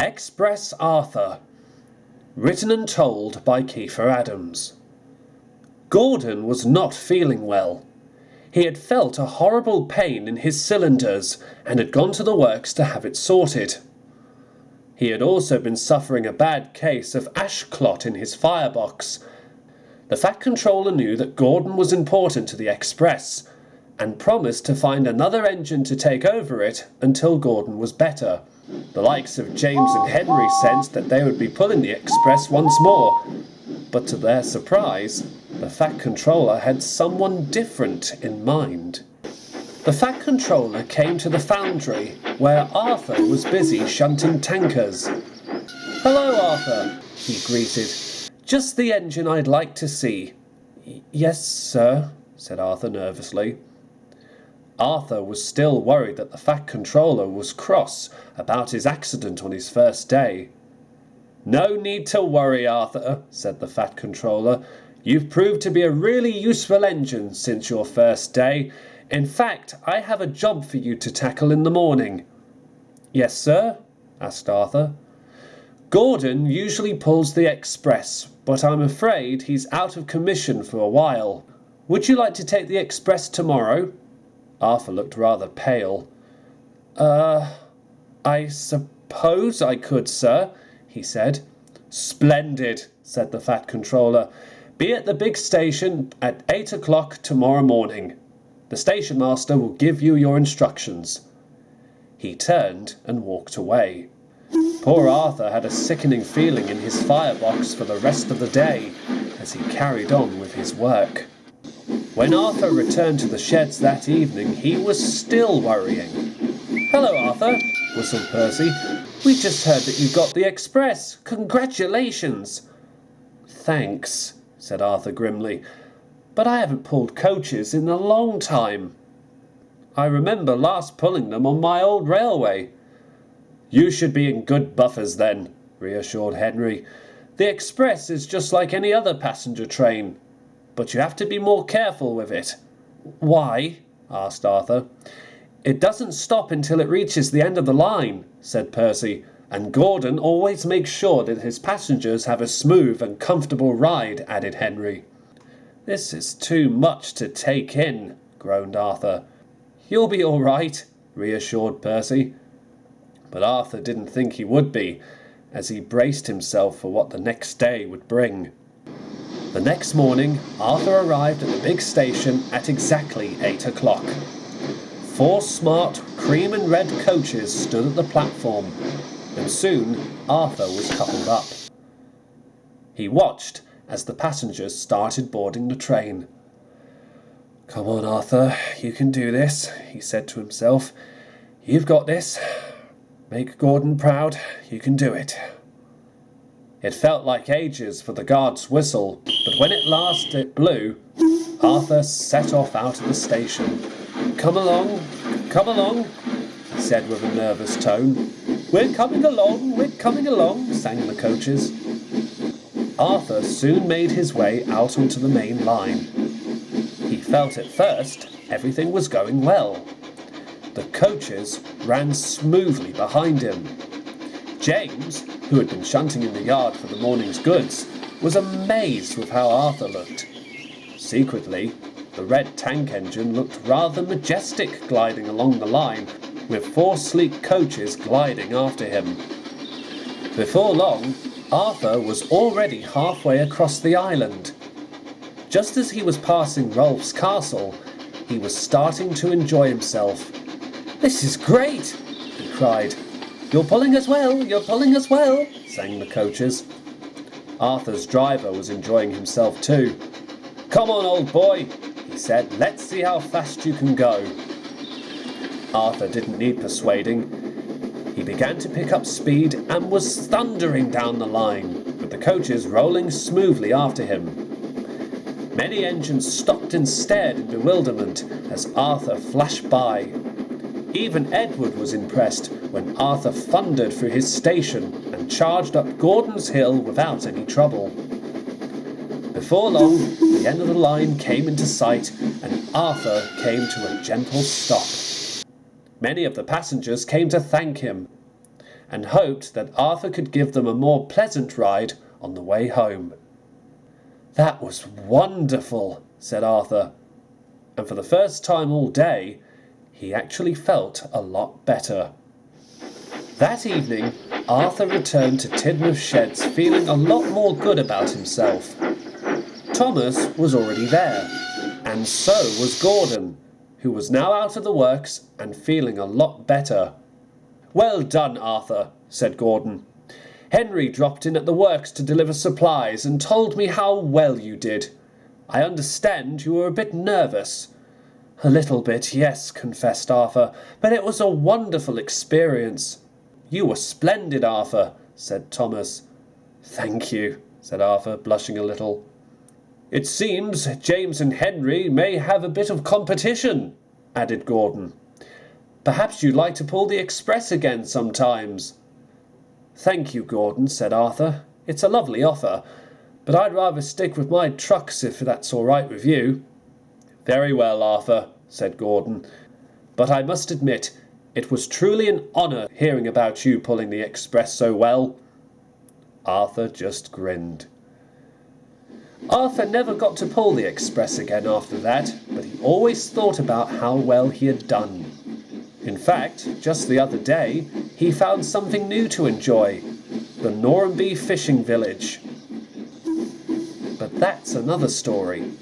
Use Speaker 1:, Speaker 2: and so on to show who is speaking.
Speaker 1: Express Arthur. Written and told by Kiefer Adams. Gordon was not feeling well. He had felt a horrible pain in his cylinders and had gone to the works to have it sorted. He had also been suffering a bad case of ash clot in his firebox. The Fat Controller knew that Gordon was important to the Express and promised to find another engine to take over it until Gordon was better. The likes of James and Henry sensed that they would be pulling the Express once more, but to their surprise, the Fat Controller had someone different in mind. The Fat Controller came to the foundry, where Arthur was busy shunting tankers. "Hello, Arthur," he greeted. "Just the engine I'd like to see." "Yes, sir," said Arthur nervously. Arthur was still worried that the Fat Controller was cross about his accident on his first day. "No need to worry, Arthur," said the Fat Controller. "You've proved to be a really useful engine since your first day. In fact, I have a job for you to tackle in the morning." "Yes, sir?" asked Arthur. "Gordon usually pulls the Express, but I'm afraid he's out of commission for a while. Would you like to take the Express tomorrow?" Arthur looked rather pale. I suppose I could, sir," he said. "Splendid," said the Fat Controller. "Be at the big station at 8 o'clock tomorrow morning. The station master will give you your instructions." He turned and walked away. Poor Arthur had a sickening feeling in his firebox for the rest of the day as he carried on with his work. When Arthur returned to the sheds that evening, he was still worrying. "Hello, Arthur," whistled Percy. "We just heard that you got the Express. Congratulations!" "Thanks," said Arthur grimly, "but I haven't pulled coaches in a long time. I remember last pulling them on my old railway." "You should be in good buffers then," reassured Henry. "The Express is just like any other passenger train, but you have to be more careful with it." "Why?" asked Arthur. "It doesn't stop until it reaches the end of the line," said Percy, "and Gordon always makes sure that his passengers have a smooth and comfortable ride," added Henry. "This is too much to take in," groaned Arthur. "You'll be all right," reassured Percy. But Arthur didn't think he would be, as he braced himself for what the next day would bring. The next morning, Arthur arrived at the big station at exactly 8 o'clock. 4 smart cream and red coaches stood at the platform, and soon Arthur was coupled up. He watched as the passengers started boarding the train. "Come on, Arthur, you can do this," he said to himself. "You've got this. Make Gordon proud. You can do it." It felt like ages for the guard's whistle, but when at last it blew, Arthur set off out of the station. Come along," he said with a nervous tone. We're coming along," sang the coaches. Arthur soon made his way out onto the main line. He felt at first everything was going well. The coaches ran smoothly behind him. James, who had been shunting in the yard for the morning's goods, was amazed with how Arthur looked. Secretly, the red tank engine looked rather majestic gliding along the line, with 4 sleek coaches gliding after him. Before long, Arthur was already halfway across the island. Just as he was passing Rolf's castle, he was starting to enjoy himself. "This is great!" he cried. You're pulling us well," sang the coaches. Arthur's driver was enjoying himself too. "Come on, old boy," he said. "Let's see how fast you can go." Arthur didn't need persuading. He began to pick up speed and was thundering down the line, with the coaches rolling smoothly after him. Many engines stopped and stared in bewilderment as Arthur flashed by. Even Edward was impressed when Arthur thundered through his station and charged up Gordon's Hill without any trouble. Before long, the end of the line came into sight and Arthur came to a gentle stop. Many of the passengers came to thank him. and hoped that Arthur could give them a more pleasant ride on the way home. "That was wonderful," said Arthur, and for the first time all day, he actually felt a lot better. That evening, Arthur returned to Tidmouth Sheds feeling a lot more good about himself. Thomas was already there, and so was Gordon, who was now out of the works and feeling a lot better. "Well done, Arthur," said Gordon. "Henry dropped in at the works to deliver supplies and told me how well you did. I understand you were a bit nervous." "A little bit, yes," confessed Arthur, "but it was a wonderful experience." "You were splendid, Arthur," said Thomas. "Thank you," said Arthur, blushing a little. "It seems James and Henry may have a bit of competition," added Gordon. "Perhaps you'd like to pull the express again sometimes." "Thank you, Gordon," said Arthur. "It's a lovely offer, but I'd rather stick with my trucks if that's all right with you." "Very well, Arthur," said Gordon. "But I must admit, it was truly an honour hearing about you pulling the express so well." Arthur just grinned. Arthur never got to pull the express again after that, but he always thought about how well he had done. In fact, just the other day, he found something new to enjoy, the Norrumby fishing village. But that's another story.